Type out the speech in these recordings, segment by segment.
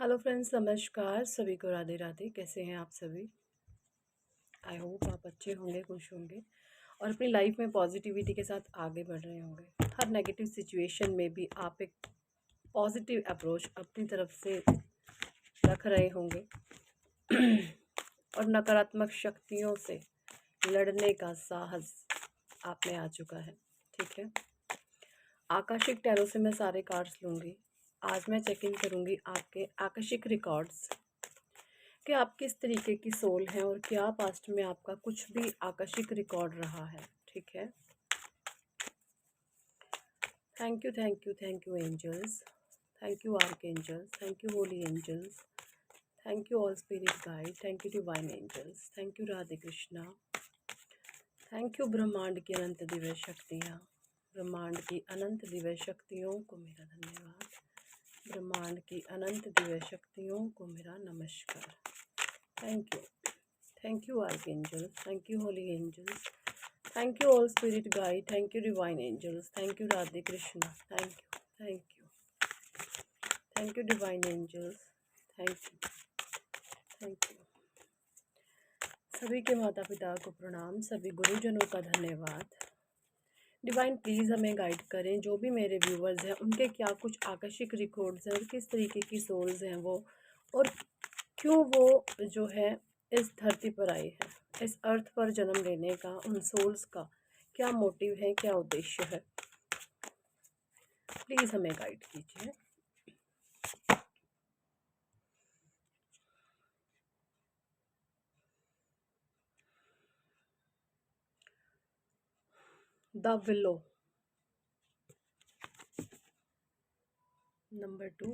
Hello friends, नमस्कार। सभी को राधे राधे। कैसे हैं आप सभी? आई होप आप अच्छे होंगे, खुश होंगे और अपनी लाइफ में पॉजिटिविटी के साथ आगे बढ़ रहे होंगे। हर नेगेटिव सिचुएशन में भी आप एक पॉजिटिव अप्रोच अपनी तरफ से रख रहे होंगे और नकारात्मक शक्तियों से लड़ने का साहस आप में आ चुका है। ठीक है, आकाशिक टैरो से मैं सारे कार्ड्स लूँगी। आज मैं चेक इन करूँगी आपके आकाशिक रिकॉर्ड्स कि आप किस तरीके की सोल हैं और क्या पास्ट में आपका कुछ भी आकर्षक रिकॉर्ड रहा है। ठीक है, thank you angels, thank you archangels, thank you holy angels, thank you all spirit guide, thank you divine angels, thank you Radhe Krishna, thank you ब्रह्मांड की अनंत दिव्य शक्तियाँ। ब्रह्मांड की अनंत दिव्य शक्तियों को मेरा धन्यवाद। ब्रह्मांड की अनंत दिव्य शक्तियों को मेरा नमस्कार। Thank you archangels, thank you holy angels, thank you all spirit guide, thank you divine angels, thank you Radhe Krishna, thank you divine angels, thank you. सभी के माता पिता को प्रणाम, सभी गुरुजनों का धन्यवाद। डिवाइन प्लीज़ हमें गाइड करें, जो भी मेरे व्यूवर्स हैं उनके क्या कुछ आकर्षक रिकॉर्ड्स हैं और किस तरीके की सोल्स हैं वो, और क्यों वो जो है इस धरती पर आई है, इस अर्थ पर जन्म लेने का उन सोल्स का क्या मोटिव है, क्या उद्देश्य है। प्लीज़ हमें गाइड कीजिए। The willow number 2,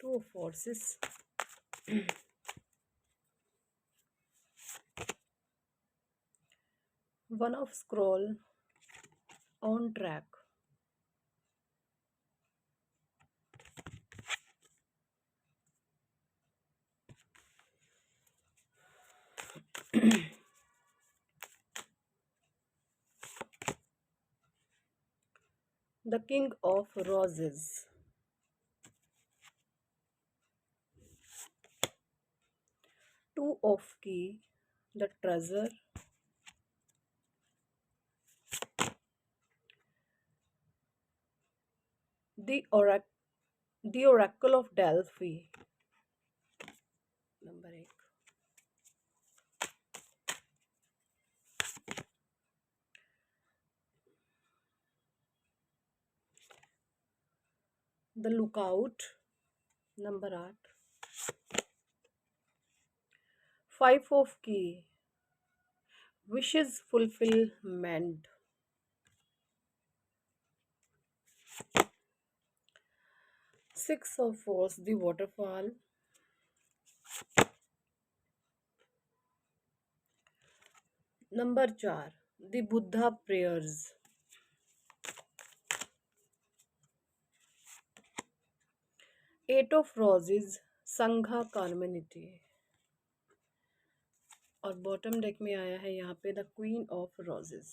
2 of forces, 1 of scroll, on track, the king of roses, 2 of key, the treasure, the oracle of Delphi, number 1, the lookout, number 8, 5 of key, wishes fulfilment, 6 of force, the waterfall, number 4, the Buddha prayers, 8 of roses, sangha community, और bottom deck में आया है यहाँ पे the queen of roses.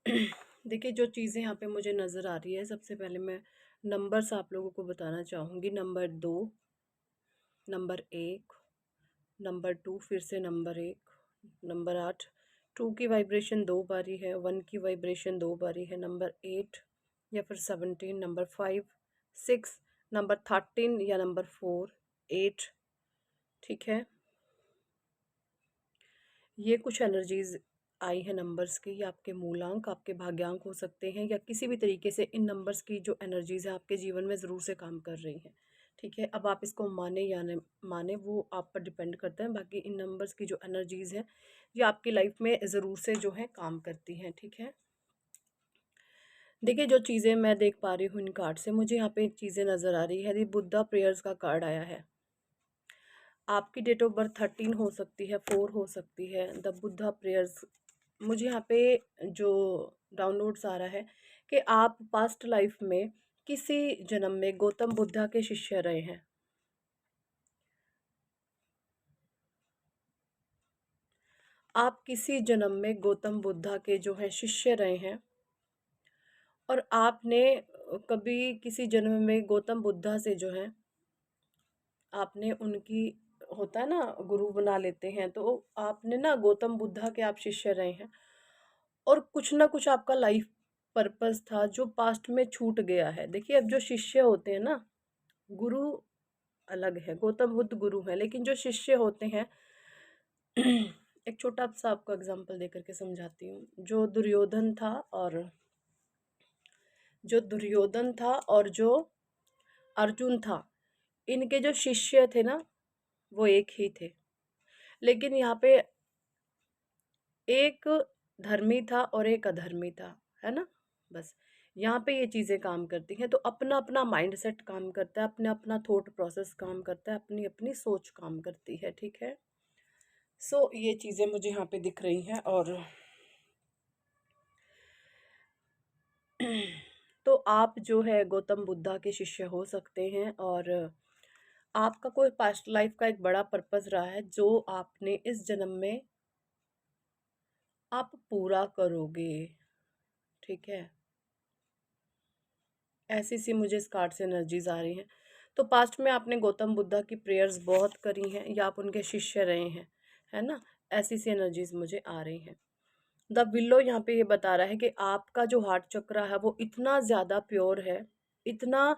देखिए, जो चीज़ें यहाँ पे मुझे नज़र आ रही है, सबसे पहले मैं नंबर्स आप लोगों को बताना चाहूँगी। नंबर 2, नंबर 1, नंबर 2, फिर से नंबर 1, नंबर 8, 2 की वाइब्रेशन 2 बारी है, 1 की वाइब्रेशन 2 बारी है, नंबर 8 या फिर 17, नंबर 5, 6, नंबर 13 या नंबर 4, 8। ठीक है, ये कुछ एनर्जीज आई है नंबर्स की। ये आपके मूलांक, आपके भाग्यांक हो सकते हैं, या किसी भी तरीके से इन नंबर्स की जो एनर्जीज है आपके जीवन में ज़रूर से काम कर रही हैं। ठीक है, अब आप इसको माने या न माने वो आप पर डिपेंड करता है। बाकी इन नंबर्स की जो एनर्जीज हैं ये आपकी लाइफ में ज़रूर से जो है काम करती हैं। ठीक है, देखिए, जो चीज़ें मैं देख पा रही हूँ इन कार्ड से, मुझे यहाँ पे चीज़ें नज़र आ रही है। ये बुद्धा प्रेयर्स का कार्ड आया है। आपकी डेट ऑफ बर्थ 13 हो सकती है, 4 हो सकती है। द बुद्धा प्रेयर्स, मुझे यहाँ पे जो डाउनलोड्स आ रहा है कि आप पास्ट लाइफ में किसी जन्म में गौतम बुद्धा के शिष्य रहे हैं। आप किसी जन्म में गौतम बुद्धा के जो है शिष्य रहे हैं, और आपने कभी किसी जन्म में गौतम बुद्धा से जो है आपने उनकी, होता है ना गुरु बना लेते हैं, तो आपने ना गौतम बुद्धा के आप शिष्य रहे हैं, और कुछ ना कुछ आपका लाइफ पर्पस था जो पास्ट में छूट गया है। देखिए, अब जो शिष्य होते हैं ना, गुरु अलग है, गौतम बुद्ध गुरु है, लेकिन जो शिष्य होते हैं एक छोटा सा आपको एग्जांपल देकर के समझाती हूँ। जो दुर्योधन था और जो अर्जुन था, इनके जो शिष्य थे ना, वो एक ही थे। लेकिन यहाँ पे एक धर्मी था और एक अधर्मी था, है ना। बस यहाँ पे ये चीज़ें काम करती हैं, तो अपना अपना माइंडसेट काम करता है, अपना अपना थॉट प्रोसेस काम करता है, अपनी अपनी सोच काम करती है, ठीक है। सो ये चीज़ें मुझे यहाँ पे दिख रही हैं। और तो आप जो है गौतम बुद्धा के शिष्य हो सकते हैं, और आपका कोई पास्ट लाइफ का एक बड़ा पर्पस रहा है जो आपने इस जन्म में आप पूरा करोगे, ठीक है। ऐसी सी मुझे इस कार्ड से एनर्जीज आ रही हैं। तो पास्ट में आपने गौतम बुद्धा की प्रेयर्स बहुत करी हैं, या आप उनके शिष्य रहे हैं, है ना। ऐसी सी एनर्जीज मुझे आ रही हैं। द विलो यहाँ पे ये बता रहा है कि आपका जो हार्ट चक्र है वो इतना ज़्यादा प्योर है, इतना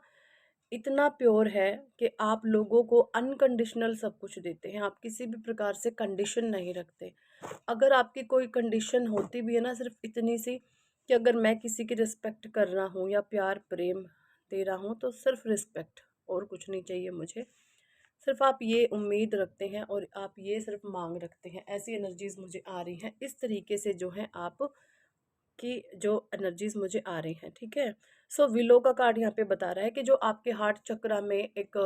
इतना प्योर है कि आप लोगों को अनकंडीशनल सब कुछ देते हैं, आप किसी भी प्रकार से कंडीशन नहीं रखते। अगर आपकी कोई कंडीशन होती भी है ना, सिर्फ इतनी सी कि अगर मैं किसी की रिस्पेक्ट कर रहा हूँ या प्यार प्रेम दे रहा हूँ, तो सिर्फ रिस्पेक्ट, और कुछ नहीं चाहिए मुझे। सिर्फ आप ये उम्मीद रखते हैं और आप ये सिर्फ मांग रखते हैं, ऐसी एनर्जीज मुझे आ रही हैं। इस तरीके से जो है आप की जो एनर्जीज मुझे आ रही हैं, ठीक है। सो विलो का कार्ड यहाँ पे बता रहा है कि जो आपके हार्ट चक्रा में एक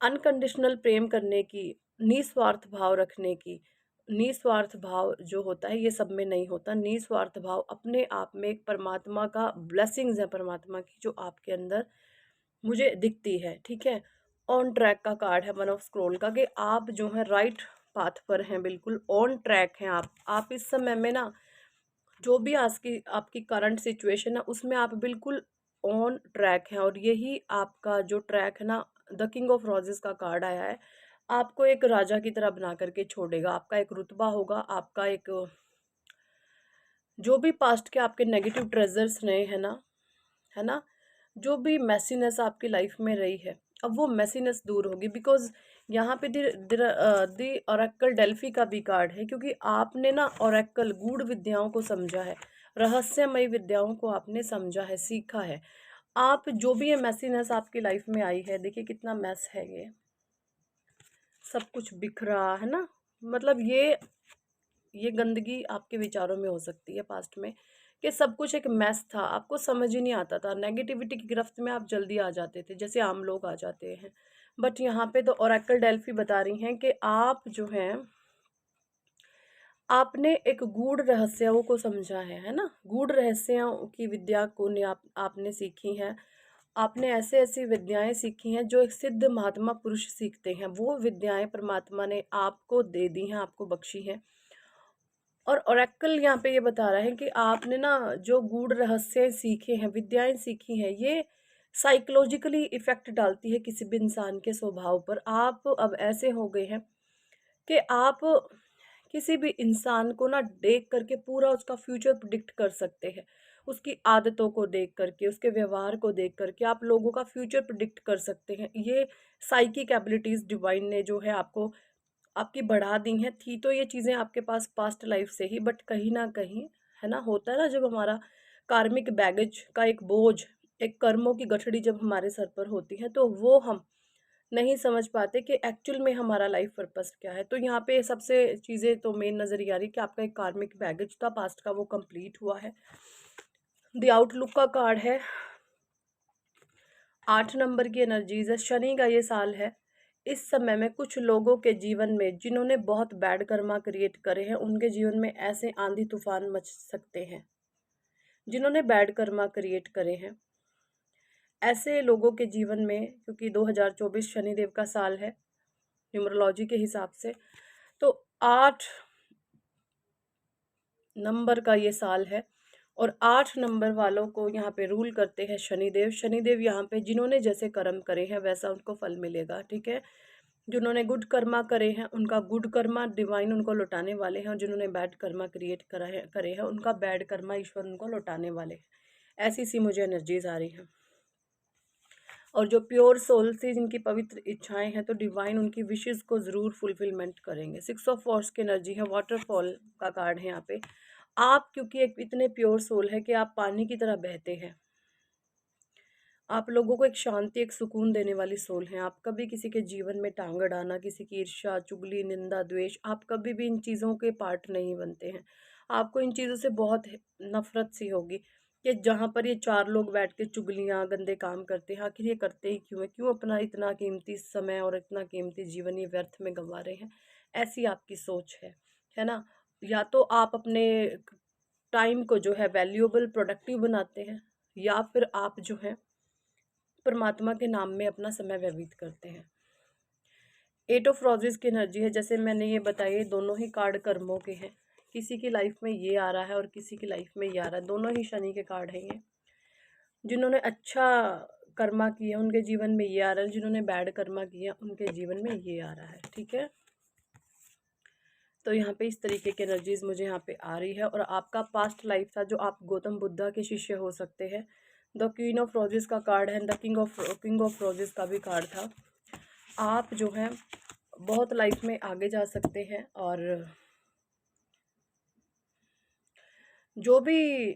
अनकंडीशनल प्रेम करने की, निस्वार्थ भाव रखने की, निस्वार्थ भाव जो होता है ये सब में नहीं होता। निस्वार्थ भाव अपने आप में एक परमात्मा का ब्लेसिंग्स है, परमात्मा की जो आपके अंदर मुझे दिखती है, ठीक है। ऑन ट्रैक का कार्ड है, वन ऑफ स्क्रोल का, कि आप जो है राइट पाथ पर हैं, बिल्कुल ऑन ट्रैक हैं आप इस समय में ना, जो भी आज की आपकी करंट सिचुएशन है उसमें आप बिल्कुल ऑन ट्रैक हैं। और यही आपका जो ट्रैक है ना, द किंग ऑफ रोजेस का कार्ड आया है, आपको एक राजा की तरह बना करके छोड़ेगा। आपका एक रुतबा होगा, आपका एक जो भी पास्ट के आपके नेगेटिव ट्रेजर्स रहे हैं ना, है ना, जो भी मैसीनेस आपकी लाइफ में रही है, अब वो मैसीनेस दूर होगी। बिकॉज यहाँ पे दी ओरेकल डेल्फी का भी कार्ड है, क्योंकि आपने ना ओरेकल गूढ़ विद्याओं को समझा है, रहस्यमयी विद्याओं को आपने समझा है, सीखा है। आप जो भी ये मैसीनेस आपकी लाइफ में आई है, देखिए कितना मैस है सब कुछ बिखरा है ना। मतलब ये गंदगी आपके विचारों में हो सकती है पास्ट में, कि सब कुछ एक मैस था, आपको समझ ही नहीं आता था, नेगेटिविटी की गिरफ्त में आप जल्दी आ जाते थे, जैसे आम लोग आ जाते हैं। बट यहाँ पे तो ओरेकल डेल्फी बता रही हैं कि आप जो हैं, आपने एक गूढ़ रहस्यों को समझा है ना, गूढ़ रहस्यों की विद्या को आपने सीखी है। आपने ऐसे ऐसी विद्याएं सीखी हैं जो एक सिद्ध महात्मा पुरुष सीखते हैं, वो विद्याएं परमात्मा ने आपको दे दी हैं, आपको बख्शी हैं। और ओरेकल यहाँ पे ये बता रहा है कि आपने ना जो गूढ़ रहस्य सीखे हैं, विद्याएं सीखी हैं, ये साइकोलॉजिकली इफेक्ट डालती है किसी भी इंसान के स्वभाव पर। आप अब ऐसे हो गए हैं कि आप किसी भी इंसान को ना देख करके पूरा उसका फ्यूचर प्रिडिक्ट कर सकते हैं। उसकी आदतों को देख करके, उसके व्यवहार को देख करके आप लोगों का फ्यूचर प्रिडिक्ट कर सकते हैं। ये साइकिक एबिलिटीज डिवाइन ने जो है आपको आपकी बढ़ा दी हैं। थी तो ये चीज़ें आपके पास पास्ट लाइफ से ही, बट कहीं ना कहीं, है ना, होता है ना, जब हमारा कार्मिक बैगेज का एक बोझ, एक कर्मों की गठड़ी जब हमारे सर पर होती है, तो वो हम नहीं समझ पाते कि एक्चुअल में हमारा लाइफ पर्पस क्या है। तो यहाँ पे सबसे चीज़ें तो मेन नज़र ये आ रही कि आपका एक कार्मिक बैगेज था पास्ट का, वो कंप्लीट हुआ है। द आउटलुक का कार्ड है, 8 नंबर की एनर्जीज है, शनि का ये साल है। इस समय में कुछ लोगों के जीवन में जिन्होंने बहुत बैड कर्मा क्रिएट करे हैं, उनके जीवन में ऐसे आंधी तूफान मच सकते हैं। जिन्होंने बैड कर्मा क्रिएट करे हैं, ऐसे लोगों के जीवन में, क्योंकि 2024 शनिदेव का साल है न्यूमरोलॉजी के हिसाब से, तो 8 नंबर का ये साल है। और 8 नंबर वालों को यहाँ पे रूल करते हैं शनिदेव। शनिदेव यहाँ पे जिन्होंने जैसे कर्म करे हैं वैसा उनको फल मिलेगा, ठीक है। जिन्होंने गुड कर्मा करे हैं उनका गुड कर्मा डिवाइन उनको लौटाने वाले हैं, और जिन्होंने बैड कर्मा क्रिएट करा है करे हैं उनका बैड कर्मा ईश्वर उनको लौटाने वाले हैं। ऐसी सी मुझे एनर्जीज आ रही हैं। और जो प्योर सोल से जिनकी पवित्र इच्छाएं हैं तो डिवाइन उनकी विशेस को ज़रूर फुलफिलमेंट करेंगे। 6 ऑफ वॉर्ड्स की एनर्जी है, वाटरफॉल का कार्ड है यहाँ पे। आप क्योंकि एक इतने प्योर सोल है कि आप पानी की तरह बहते हैं, आप लोगों को एक शांति एक सुकून देने वाली सोल हैं। आप कभी किसी के जीवन में टांग अड़ाना, किसी की ईर्ष्या चुगली निंदा द्वेष, आप कभी भी इन चीज़ों के पार्ट नहीं बनते हैं। आपको इन चीज़ों से बहुत नफरत सी होगी कि जहाँ पर ये 4 लोग बैठ के चुगलियाँ गंदे काम करते हैं, आखिर ये करते ही क्यों है, क्यों अपना इतना कीमती समय और इतना कीमती जीवन ये व्यर्थ में गंवा रहे हैं। ऐसी आपकी सोच है ना। या तो आप अपने टाइम को जो है वैल्यूएबल प्रोडक्टिव बनाते हैं, या फिर आप जो है परमात्मा के नाम में अपना समय व्यतीत करते हैं। 8 ऑफ रोजेस की एनर्जी है, जैसे मैंने ये बताया दोनों ही कार्ड कर्मों के हैं। किसी की लाइफ में ये आ रहा है और किसी की लाइफ में ये आ रहा है, दोनों ही शनि के कार्ड हैं ये। जिन्होंने अच्छा कर्मा किया उनके जीवन में ये आ रहा है, जिन्होंने बैड कर्मा किया उनके जीवन में ये आ रहा है, ठीक है। तो यहाँ पे इस तरीके की एनर्जीज मुझे यहाँ पे आ रही है। और आपका पास्ट लाइफ था जो आप गौतम बुद्धा के शिष्य हो सकते हैं। द क्वीन ऑफ रोजेस का कार्ड है, द किंग ऑफ रोजेस का भी कार्ड था। आप जो है बहुत लाइफ में आगे जा सकते हैं, और जो भी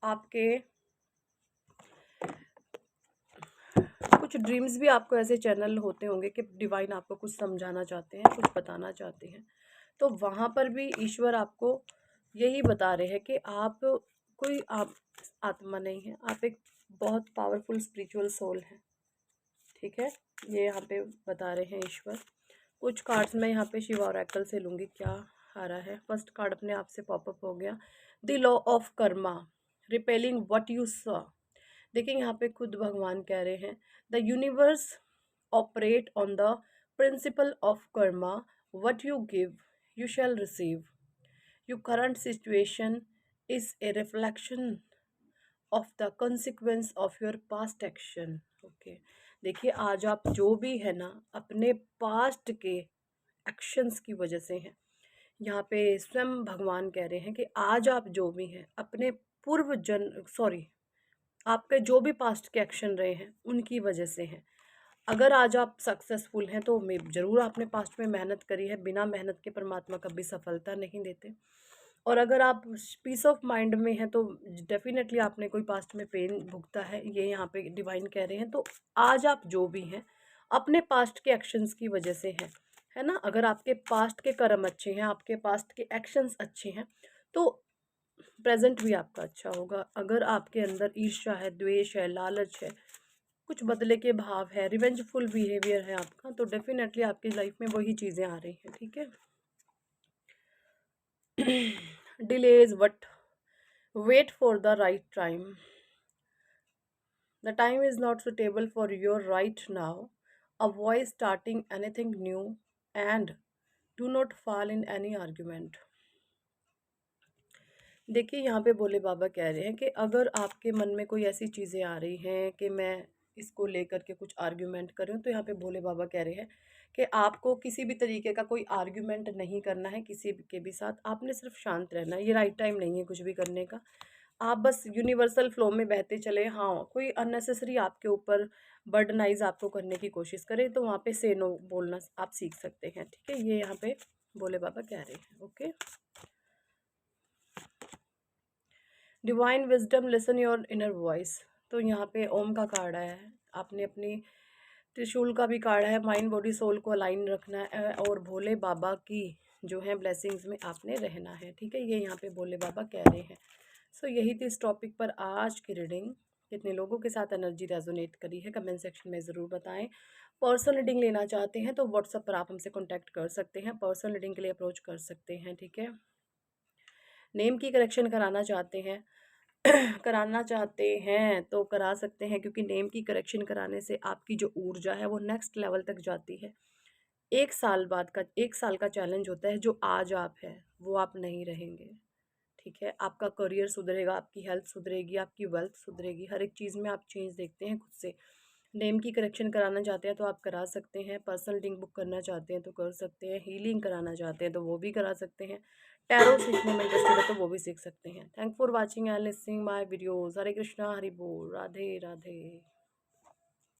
आपके कुछ ड्रीम्स भी आपको ऐसे चैनल होते होंगे कि डिवाइन आपको कुछ समझाना चाहते हैं, कुछ बताना चाहते हैं, तो वहाँ पर भी ईश्वर आपको यही बता रहे हैं कि आप कोई आप आत्मा नहीं है, आप एक बहुत पावरफुल स्पिरिचुअल सोल हैं, ठीक है। ये यहाँ पे बता रहे हैं ईश्वर। कुछ कार्ड्स मैं यहाँ पे शिवा ऑरेकल से लूँगी, क्या आ रहा है। फर्स्ट कार्ड अपने आप से पॉपअप हो गया, the law of Karma repelling what you saw. देखिए यहाँ पे खुद भगवान कह रहे हैं, the universe operate on the principle of Karma, what you give you shall receive, your current situation is a reflection of the consequence of your past action. Okay, देखिए आज आप जो भी है ना अपने पास्ट के एक्शंस की वजह से हैं। यहाँ पे स्वयं भगवान कह रहे हैं कि आज आप जो भी हैं अपने पूर्व जन सॉरी आपके जो भी पास्ट के एक्शन रहे हैं उनकी वजह से हैं। अगर आज आप सक्सेसफुल हैं तो मे ज़रूर आपने पास्ट में मेहनत करी है, बिना मेहनत के परमात्मा कभी सफलता नहीं देते। और अगर आप पीस ऑफ माइंड में हैं तो डेफिनेटली आपने कोई पास्ट में पेन भुगता है, ये यहाँ पे डिवाइन कह रहे हैं। तो आज आप जो भी हैं अपने पास्ट के एक्शंस की वजह से हैं, है ना। अगर आपके पास्ट के कर्म अच्छे हैं, आपके पास्ट के एक्शंस अच्छे हैं, तो प्रेजेंट भी आपका अच्छा होगा। अगर आपके अंदर ईर्ष्या है, द्वेष है, लालच है, कुछ बदले के भाव है, रिवेंजफुल बिहेवियर है आपका, तो डेफिनेटली आपकी लाइफ में वही चीज़ें आ रही हैं, ठीक है। delays but wait for the right time, the time is not suitable for your right now, avoid starting anything new and do not fall in any argument। देखिए यहाँ पे भोले बाबा कह रहे हैं कि अगर आपके मन में कोई ऐसी चीज़ें आ रही हैं कि मैं इसको लेकर के कुछ आर्ग्यूमेंट करूँ, तो यहाँ पे भोले बाबा कह रहे हैं कि आपको किसी भी तरीके का कोई आर्ग्यूमेंट नहीं करना है किसी के भी साथ, आपने सिर्फ शांत रहना है। ये राइट टाइम नहीं है कुछ भी करने का, आप बस यूनिवर्सल फ्लो में बहते चले। हाँ, कोई अननेसेसरी आपके ऊपर बर्डनाइज आपको करने की कोशिश करे तो वहाँ पे से नो बोलना आप सीख सकते हैं, ठीक है। ये यहाँ पे भोले बाबा कह रहे हैं, okay. Divine wisdom listen your inner voice, तो यहाँ पे ओम का कार्ड आया है, आपने अपनी त्रिशूल का भी कार्ड है, माइंड बॉडी सोल को अलाइन रखना है और भोले बाबा की जो है ब्लेसिंग्स में आपने रहना है, ठीक है। ये यहाँ पे भोले बाबा कह रहे हैं। सो यही थी इस टॉपिक पर आज की रीडिंग। कितने लोगों के साथ एनर्जी रेजोनेट करी है कमेंट सेक्शन में ज़रूर बताएं। पर्सनल रीडिंग लेना चाहते हैं तो व्हाट्सएप पर आप हमसे कॉन्टैक्ट कर सकते हैं, पर्सनल रीडिंग के लिए अप्रोच कर सकते हैं, ठीक है। नेम की करेक्शन कराना चाहते हैं कराना चाहते हैं तो करा सकते हैं, क्योंकि नेम की करेक्शन कराने से आपकी जो ऊर्जा है वो नेक्स्ट लेवल तक जाती है। 1 साल का चैलेंज होता है, जो आज आप है वो आप नहीं रहेंगे, ठीक है, आपका करियर सुधरेगा, आपकी हेल्थ सुधरेगी, आपकी वेल्थ सुधरेगी, हर एक चीज़ में आप चेंज देखते हैं खुद से। नेम की करेक्शन कराना चाहते हैं तो आप करा सकते हैं, पर्सनल रीडिंग बुक करना चाहते हैं तो कर सकते हैं, हीलिंग कराना चाहते हैं तो वो भी करा सकते हैं, टैरो सीखने में इंटरेस्टेड है तो वो भी सीख सकते हैं। Thank for watching and listening my videos. Hare Krishna, Hari बोल, राधे राधे।